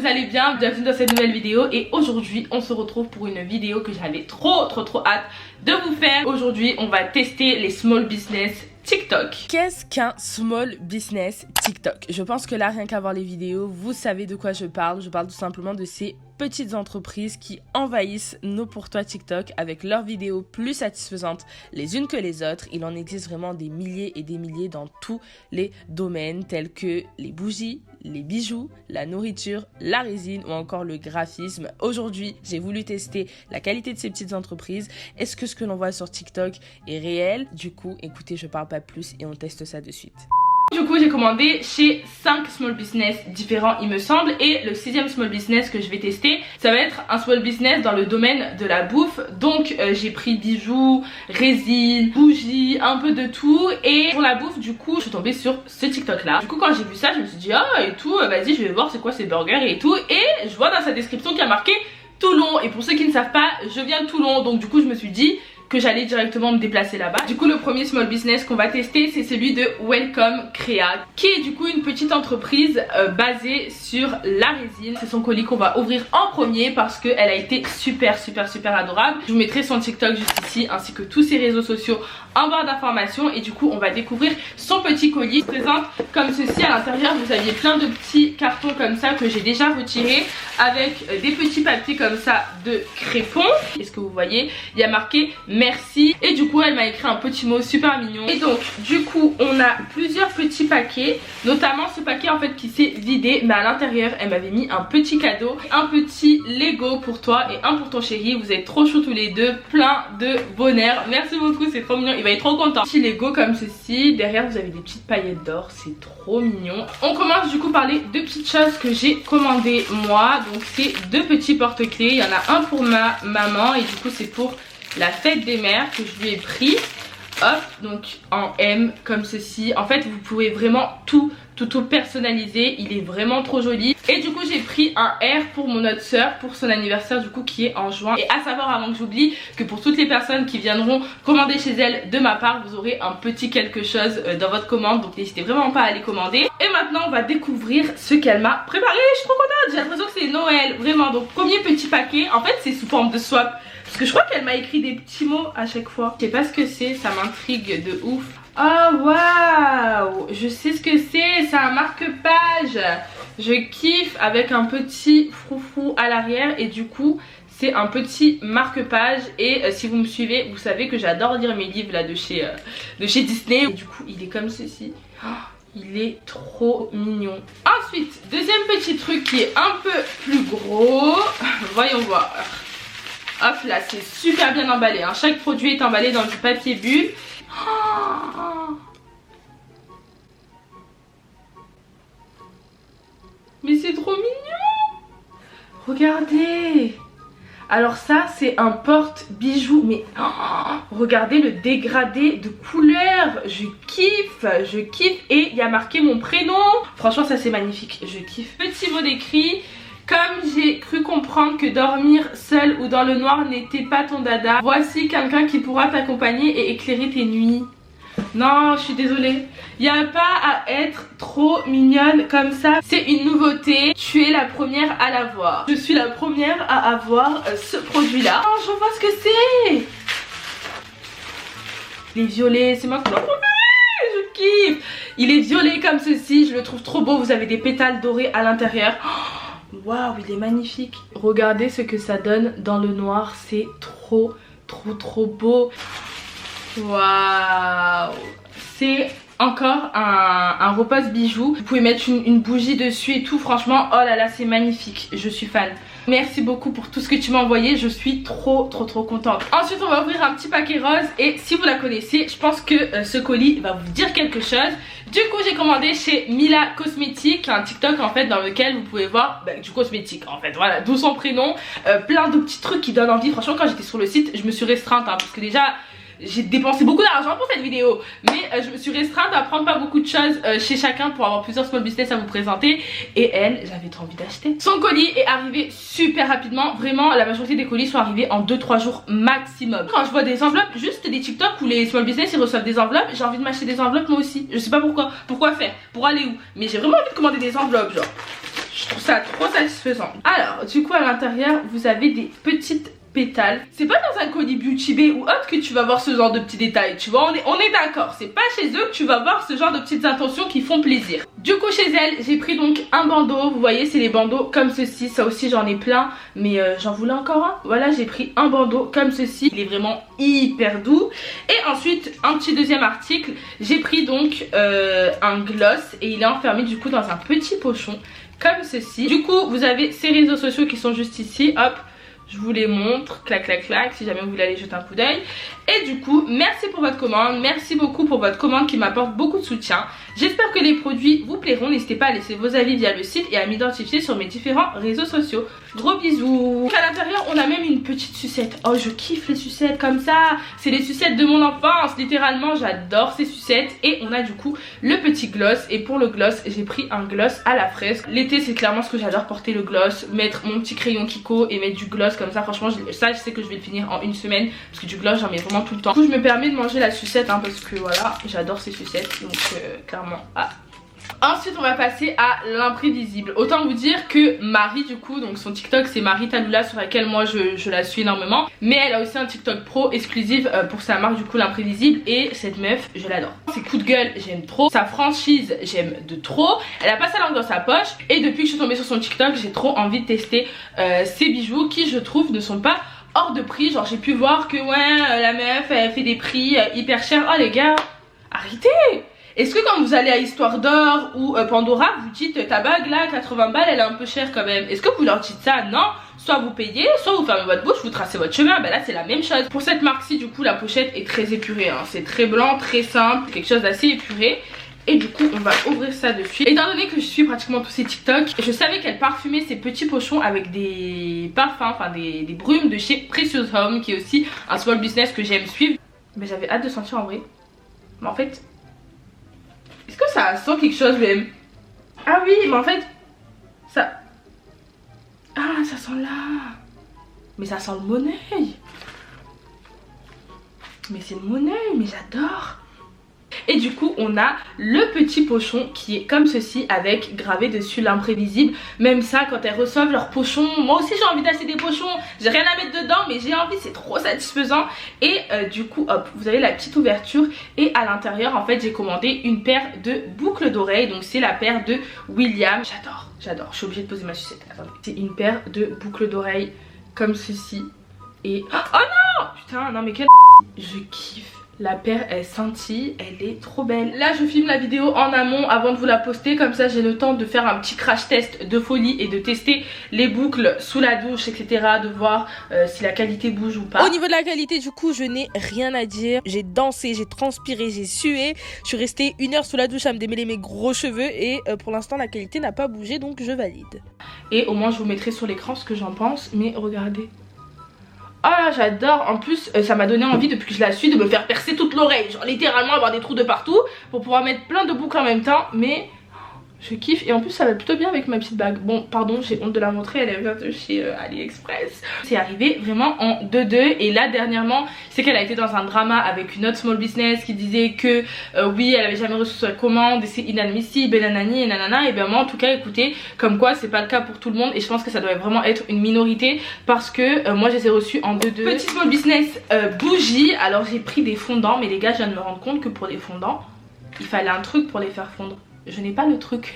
vous allez bien, bienvenue dans cette nouvelle vidéo. Et aujourd'hui on se retrouve pour une vidéo que j'avais trop hâte de vous faire. Aujourd'hui on va tester les small business TikTok. Qu'est-ce qu'un small business TikTok? Je pense que là, rien qu'à voir les vidéos, vous savez de quoi je parle. Je parle tout simplement de ces petites entreprises qui envahissent nos pour toi TikTok avec leurs vidéos plus satisfaisantes les unes que les autres. Il en existe vraiment des milliers et des milliers dans tous les domaines tels que les bougies, les bijoux, la nourriture, la résine ou encore le graphisme. Aujourd'hui, j'ai voulu tester la qualité de ces petites entreprises. Est-ce que ce que l'on voit sur TikTok est réel? Du coup, écoutez, je parle pas plus et on teste ça de suite. Du coup, j'ai commandé chez 5 small business différents, il me semble. Et le 6e small business que je vais tester, ça va être un small business dans le domaine de la bouffe. Donc, j'ai pris bijoux, résine, bougies, un peu de tout. Et pour la bouffe, du coup, je suis tombée sur ce TikTok là. Du coup, quand j'ai vu ça, je me suis dit, ah et tout, vas-y, je vais voir c'est quoi ces burgers et tout. Et je vois dans sa description qu'il y a marqué Toulon. Et pour ceux qui ne savent pas, je viens de Toulon. Donc, du coup, je me suis dit que j'allais directement me déplacer là-bas. Du coup, le premier small business qu'on va tester, c'est celui de Welcome Crea, qui est du coup une petite entreprise basée sur la résine. C'est son colis qu'on va ouvrir en premier parce qu'elle a été super adorable. Je vous mettrai son TikTok juste ici ainsi que tous ses réseaux sociaux en barre d'informations. Et du coup, on va découvrir son petit colis. Il se présente comme ceci. À l'intérieur, vous aviez plein de petits cartons comme ça que j'ai déjà retirés avec des petits papiers comme ça de crépon. Est-ce que vous voyez? Il y a marqué merci, et du coup elle m'a écrit un petit mot super mignon. Et donc du coup on a plusieurs petits paquets, notamment ce paquet en fait qui s'est vidé, mais à l'intérieur elle m'avait mis un petit cadeau, un petit Lego pour toi et un pour ton chéri. Vous êtes trop chou tous les deux, plein de bonheur, merci beaucoup, c'est trop mignon, il va être trop content. Petit Lego comme ceci, derrière vous avez des petites paillettes d'or, c'est trop mignon. On commence du coup par les deux petites choses que j'ai commandées moi. Donc c'est deux petits porte-clés, il y en a un pour ma maman et du coup c'est pour la fête des mères que je lui ai pris. Hop, donc en M comme ceci. En fait vous pouvez vraiment tout personnaliser, il est vraiment trop joli. Et du coup j'ai pris un R pour mon autre soeur pour son anniversaire du coup qui est en juin. Et à savoir, avant que j'oublie, que pour toutes les personnes qui viendront commander chez elle de ma part, vous aurez un petit quelque chose dans votre commande, donc n'hésitez vraiment pas à aller commander. Et maintenant on va découvrir ce qu'elle m'a préparé. Je suis trop contente, j'ai l'impression que c'est Noël, vraiment. Donc premier petit paquet, en fait c'est sous forme de swap parce que je crois qu'elle m'a écrit des petits mots à chaque fois. Je sais pas ce que c'est, ça m'intrigue de ouf. Oh waouh, je sais ce que c'est un marque-page. Je kiffe, avec un petit froufrou à l'arrière. Et du coup c'est un petit marque-page. Et si vous me suivez, vous savez que j'adore lire mes livres là de chez Disney. Et du coup il est comme ceci. Oh, il est trop mignon. Ensuite, deuxième petit truc qui est un peu plus gros. Voyons voir. Hop là, c'est super bien emballé, hein. Chaque produit est emballé dans du papier bulle. Oh, mais c'est trop mignon. Regardez. Alors ça c'est un porte-bijoux. Mais oh, regardez le dégradé de couleurs. Je kiffe. Et il y a marqué mon prénom. Franchement ça c'est magnifique, je kiffe. Petit mot d'écrit. Comme j'ai cru comprendre que dormir seul ou dans le noir n'était pas ton dada, voici quelqu'un qui pourra t'accompagner et éclairer tes nuits. Non, je suis désolée. Il n'y a pas à être trop mignonne comme ça. C'est une nouveauté. Tu es la première à l'avoir. Je suis la première à avoir ce produit-là. Oh, je vois ce que c'est. Les violets, c'est ma couleur préférée. Je kiffe. Il est violet comme ceci. Je le trouve trop beau. Vous avez des pétales dorés à l'intérieur. Oh, waouh, il est magnifique. Regardez ce que ça donne dans le noir. C'est trop beau. Waouh, c'est encore un repose bijou. Vous pouvez mettre une bougie dessus et tout. Franchement, oh là là, c'est magnifique. Je suis fan. Merci beaucoup pour tout ce que tu m'as envoyé. Je suis trop contente. Ensuite on va ouvrir un petit paquet rose. Et si vous la connaissez, je pense que ce colis va vous dire quelque chose. Du coup j'ai commandé chez Mila Cosmétiques, un TikTok en fait dans lequel vous pouvez voir du cosmétique en fait. Voilà, d'où son prénom. Plein de petits trucs qui donnent envie. Franchement quand j'étais sur le site je me suis restreinte parce que déjà j'ai dépensé beaucoup d'argent pour cette vidéo, mais je me suis restreinte à prendre pas beaucoup de choses chez chacun pour avoir plusieurs small business à vous présenter. Et elle, j'avais trop envie d'acheter. Son colis est arrivé super rapidement. Vraiment la majorité des colis sont arrivés en 2-3 jours maximum. Quand je vois des enveloppes, juste des TikTok où les small business ils reçoivent des enveloppes, j'ai envie de m'acheter des enveloppes moi aussi. Je sais pas pourquoi faire, pour aller où, mais j'ai vraiment envie de commander des enveloppes genre. Je trouve ça trop satisfaisant. Alors du coup à l'intérieur vous avez des petites pétales. C'est pas dans un colis Beauty Bay ou autre que tu vas voir ce genre de petits détails, tu vois, on est d'accord. C'est pas chez eux que tu vas voir ce genre de petites intentions qui font plaisir. Du coup chez elle j'ai pris donc un bandeau, vous voyez c'est les bandeaux comme ceci, ça aussi j'en ai plein mais j'en voulais encore un. Voilà, j'ai pris un bandeau comme ceci, il est vraiment hyper doux. Et ensuite un petit deuxième article, j'ai pris donc un gloss et il est enfermé du coup dans un petit pochon comme ceci. Du coup vous avez ces réseaux sociaux qui sont juste ici, hop, je vous les montre, clac clac clac, si jamais vous voulez aller jeter un coup d'œil. Et du coup, merci pour votre commande, merci beaucoup pour votre commande qui m'apporte beaucoup de soutien. J'espère que les produits vous plairont, n'hésitez pas à laisser vos avis via le site et à m'identifier sur mes différents réseaux sociaux. Gros bisous. À l'intérieur, on a même une petite sucette. Oh, je kiffe les sucettes comme ça. C'est les sucettes de mon enfance, littéralement, j'adore ces sucettes. Et on a du coup le petit gloss. Et pour le gloss, j'ai pris un gloss à la fraise. L'été, c'est clairement ce que j'adore, porter le gloss, mettre mon petit crayon Kiko et mettre du gloss comme ça. Franchement, ça, je sais que je vais le finir en une semaine parce que du gloss, j'en mets vraiment tout le temps. Du coup, je me permets de manger la sucette hein, parce que voilà, j'adore ces sucettes. Donc, clairement, ah. Ensuite on va passer à l'imprévisible. Autant vous dire que Marie du coup, donc son TikTok c'est Marie Taloula sur laquelle moi je la suis énormément. Mais elle a aussi un TikTok pro exclusif pour sa marque du coup l'imprévisible. Et cette meuf je l'adore. Ses coups de gueule j'aime trop. Sa franchise j'aime de trop. Elle a pas sa langue dans sa poche. Et depuis que je suis tombée sur son TikTok j'ai trop envie de tester ses bijoux qui je trouve ne sont pas hors de prix. Genre j'ai pu voir que ouais la meuf elle fait des prix hyper chers. Oh les gars arrêtez. Est-ce que quand vous allez à Histoire d'Or ou Pandora, vous dites ta bague là 80 balles elle est un peu chère quand même? Est-ce que vous leur dites ça? Non. Soit vous payez, soit vous fermez votre bouche, vous tracez votre chemin. Ben là c'est la même chose. Pour cette marque-ci du coup la pochette est très épurée hein. C'est très blanc, très simple, quelque chose d'assez épuré. Et du coup on va ouvrir ça de suite. Étant donné que je suis pratiquement tous ces TikTok, je savais qu'elle parfumait ces petits pochons avec des parfums, enfin des brumes de chez Precious Home, qui est aussi un small business que j'aime suivre. Mais j'avais hâte de sentir en vrai. Mais en fait, est-ce que ça sent quelque chose même? Ah oui, mais en fait, ça... Ah, ça sent là. Mais ça sent le Monet. Mais c'est le Monet, mais j'adore. Et du coup on a le petit pochon qui est comme ceci avec gravé dessus l'imprévisible. Même ça quand elles reçoivent leur pochon, moi aussi j'ai envie d'acheter des pochons. J'ai rien à mettre dedans mais j'ai envie, c'est trop satisfaisant. Et du coup hop, vous avez la petite ouverture. Et à l'intérieur en fait j'ai commandé une paire de boucles d'oreilles. Donc c'est la paire de William. J'adore, je suis obligée de poser ma sucette. Attendez. C'est une paire de boucles d'oreilles comme ceci. Et... oh non. Putain non mais quel... Je kiffe. La paire elle scintille, elle est trop belle. Là je filme la vidéo en amont avant de vous la poster. Comme ça j'ai le temps de faire un petit crash test de folie et de tester les boucles sous la douche etc. De voir si la qualité bouge ou pas. Au niveau de la qualité du coup je n'ai rien à dire. J'ai dansé, j'ai transpiré, j'ai sué. Je suis restée 1 heure sous la douche à me démêler mes gros cheveux. Et pour l'instant la qualité n'a pas bougé donc je valide. Et au moins je vous mettrai sur l'écran ce que j'en pense. Mais regardez. Ah j'adore, en plus ça m'a donné envie depuis que je la suis de me faire percer toute l'oreille. Genre littéralement avoir des trous de partout pour pouvoir mettre plein de boucles en même temps. Mais je kiffe et en plus ça va plutôt bien avec ma petite bague. Bon pardon j'ai honte de la montrer, elle vient de chez AliExpress. C'est arrivé vraiment en 2-2. Et là dernièrement c'est qu'elle a été dans un drama avec une autre small business qui disait que oui elle avait jamais reçu sa commande et c'est inadmissible et nanani et nanana. Et bien moi en tout cas écoutez, comme quoi c'est pas le cas pour tout le monde. Et je pense que ça doit vraiment être une minorité parce que moi je les ai reçus en 2-2. Petit small business bougie. Alors j'ai pris des fondants mais les gars je viens de me rendre compte que pour les fondants il fallait un truc pour les faire fondre. Je n'ai pas le truc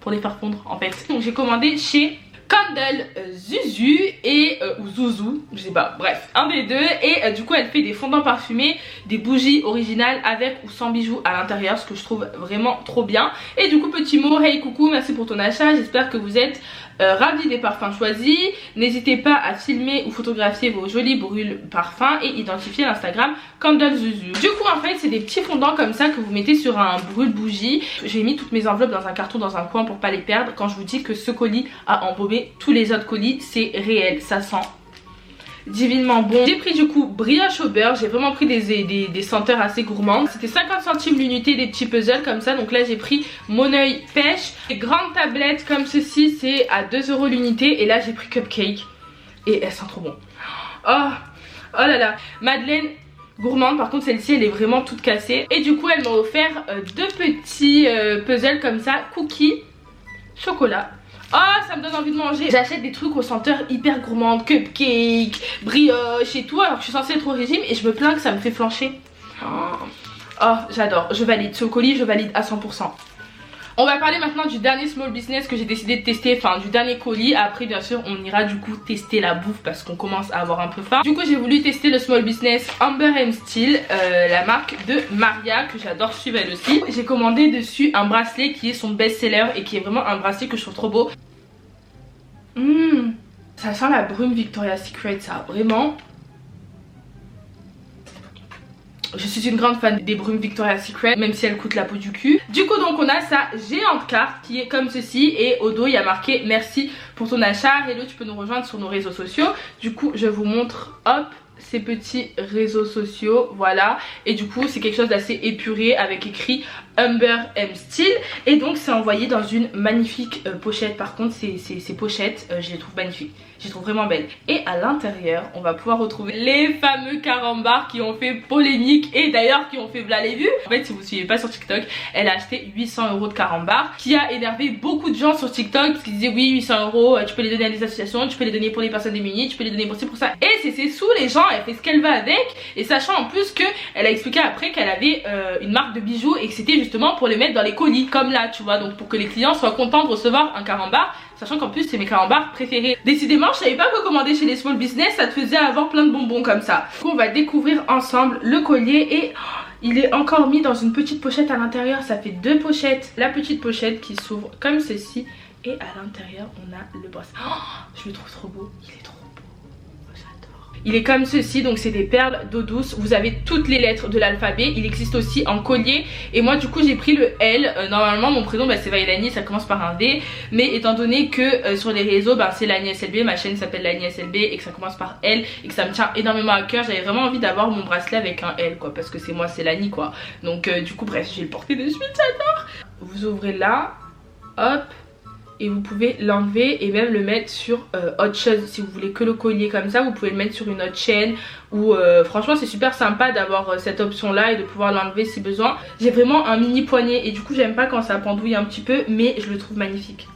pour les faire fondre en fait. Donc j'ai commandé chez Candle Zuzu et ou Zouzou, je sais pas, bref, un des deux. Et du coup elle fait des fondants parfumés, des bougies originales avec ou sans bijoux à l'intérieur, ce que je trouve vraiment trop bien. Et du coup petit mot, hey coucou, merci pour ton achat, j'espère que vous êtes ravis des parfums choisis. N'hésitez pas à filmer ou photographier vos jolis brûles parfums et identifier l'Instagram Candle Zuzu. Du coup en fait c'est des petits fondants comme ça que vous mettez sur un brûle bougie. J'ai mis toutes mes enveloppes dans un carton dans un coin pour pas les perdre. Quand je vous dis que ce colis a embaumé tous les autres colis, c'est réel, ça sent divinement bon. J'ai pris du coup brioche au beurre, j'ai vraiment pris des senteurs assez gourmandes. C'était 50 centimes l'unité des petits puzzles comme ça. Donc là j'ai pris mon œil pêche. Les grandes tablettes comme ceci c'est à 2 € l'unité. Et là j'ai pris cupcake et elles sentent trop bon. Oh là là, Madeleine gourmande, par contre celle-ci elle est vraiment toute cassée. Et du coup elle m'a offert 2 petits puzzles comme ça, cookies chocolat. Oh, ça me donne envie de manger. J'achète des trucs aux senteurs hyper gourmandes, cupcake, brioche et tout, alors que je suis censée être au régime et je me plains que ça me fait flancher. Oh, j'adore, je valide. Ce colis, je valide à 100%. On va parler maintenant du dernier small business que j'ai décidé de tester, enfin du dernier colis. Après bien sûr on ira du coup tester la bouffe parce qu'on commence à avoir un peu faim. Du coup j'ai voulu tester le small business Amber & Steel, la marque de Maria que j'adore suivre elle aussi. J'ai commandé dessus un bracelet qui est son best-seller et qui est vraiment un bracelet que je trouve trop beau. Ça sent la brume Victoria's Secret, ça vraiment. Je suis une grande fan des brumes Victoria's Secret, même si elles coûtent la peau du cul. Du coup donc on a sa géante carte qui est comme ceci et au dos il y a marqué merci pour ton achat. Hello, tu peux nous rejoindre sur nos réseaux sociaux. Du coup je vous montre hop ces petits réseaux sociaux, voilà. Et du coup c'est quelque chose d'assez épuré avec écrit Amber & Steel. Et donc c'est envoyé dans une magnifique pochette. Par contre ces pochettes je les trouve magnifiques, je les trouve vraiment belles. Et à l'intérieur on va pouvoir retrouver les fameux carambars qui ont fait polémique et d'ailleurs qui ont fait v'là les vues. En fait si vous ne suivez pas sur TikTok, elle a acheté 800 € de carambars, qui a énervé beaucoup de gens sur TikTok parce qu'ils disaient oui 800 € tu peux les donner à des associations, tu peux les donner pour les personnes démunies, tu peux les donner pour ci pour ça. Et c'est ses sous les gens, elle fait ce qu'elle veut avec. Et sachant en plus que elle a expliqué après qu'elle avait une marque de bijoux et que c'était justement pour les mettre dans les colis comme là tu vois, donc pour que les clients soient contents de recevoir un carambar, sachant qu'en plus c'est mes carambars préférés. Décidément je savais pas quoi commander chez les small business, ça te faisait avoir plein de bonbons comme ça. Du coup on va découvrir ensemble le collier et il est encore mis dans une petite pochette à l'intérieur. Ça fait deux pochettes, la petite pochette qui s'ouvre comme ceci et à l'intérieur on a le bracelet. Je le trouve trop beau, il est trop beau. Il est comme ceci, donc c'est des perles d'eau douce. Vous avez toutes les lettres de l'alphabet. Il existe aussi en collier. Et moi du coup j'ai pris le L. Normalement mon prénom c'est Vailani, ça commence par un D. Mais étant donné que sur les réseaux c'est Lani SLB, ma chaîne s'appelle Lani SLB et que ça commence par L et que ça me tient énormément à cœur, j'avais vraiment envie d'avoir mon bracelet avec un L quoi, parce que c'est moi, c'est Lani quoi. Donc du coup bref, je vais le porter de suite, j'adore. Vous ouvrez là, hop. Et vous pouvez l'enlever et même le mettre sur autre chose. Si vous voulez que le collier comme ça, vous pouvez le mettre sur une autre chaîne. Ou franchement c'est super sympa d'avoir cette option là et de pouvoir l'enlever si besoin. J'ai vraiment un mini poignet et du coup j'aime pas quand ça pendouille un petit peu, mais je le trouve magnifique.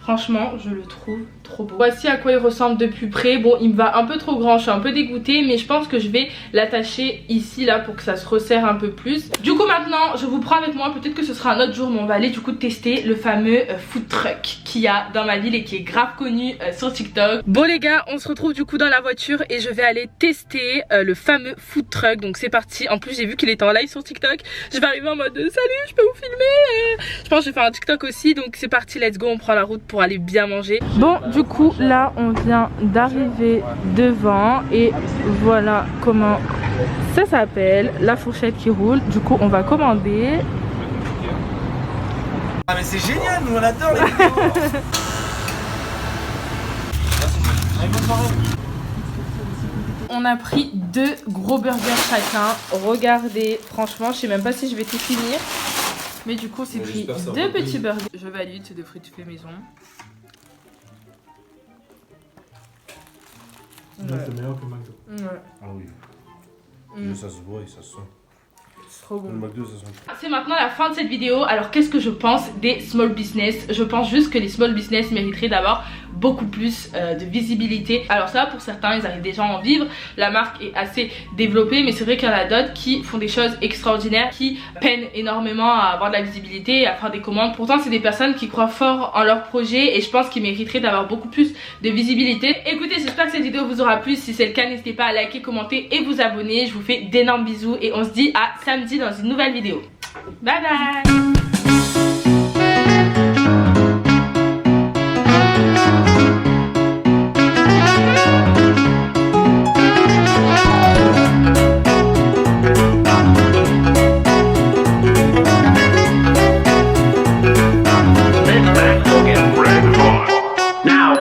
Franchement je le trouve trop beau. Voici à quoi il ressemble de plus près. Bon il me va un peu trop grand, je suis un peu dégoûtée, mais je pense que je vais l'attacher ici là pour que ça se resserre un peu plus. Du coup maintenant je vous prends avec moi, peut-être que ce sera un autre jour, mais on va aller du coup tester le fameux food truck qu'il y a dans ma ville et qui est grave connu sur TikTok. Bon les gars, on se retrouve du coup dans la voiture et je vais aller tester le fameux food truck. Donc c'est parti. En plus j'ai vu qu'il était en live sur TikTok. Je vais arriver en mode salut, je peux vous filmer. Je pense que je vais faire un TikTok aussi. Donc c'est parti, let's go, on prend la route pour aller bien manger. Bon du coup là on vient d'arriver devant et voilà comment ça s'appelle, la fourchette qui roule. Du coup on va commander. Ah mais c'est génial, nous on adore les vidéos. On a pris 2 gros burgers chacun. Regardez, franchement je sais même pas si je vais tout finir. Mais du coup c'est pris 2 petits burgers. Je valide, c'est des frites fait maison. Non, c'est meilleur que McDo. Ouais. Ah oui. Ça se voit et ça se sent. C'est trop bon. Le McDo, ça sent. C'est maintenant la fin de cette vidéo. Alors qu'est-ce que je pense des small business? Je pense juste que les small business mériteraient d'avoir beaucoup plus de visibilité. Alors ça pour certains ils arrivent déjà à en vivre, la marque est assez développée, mais c'est vrai qu'il y en a d'autres qui font des choses extraordinaires, qui peinent énormément à avoir de la visibilité et à faire des commandes. Pourtant c'est des personnes qui croient fort en leur projet et je pense qu'ils mériteraient d'avoir beaucoup plus de visibilité. Écoutez, j'espère que cette vidéo vous aura plu. Si c'est le cas, n'hésitez pas à liker, commenter et vous abonner. Je vous fais d'énormes bisous et on se dit à samedi dans une nouvelle vidéo. Bye bye.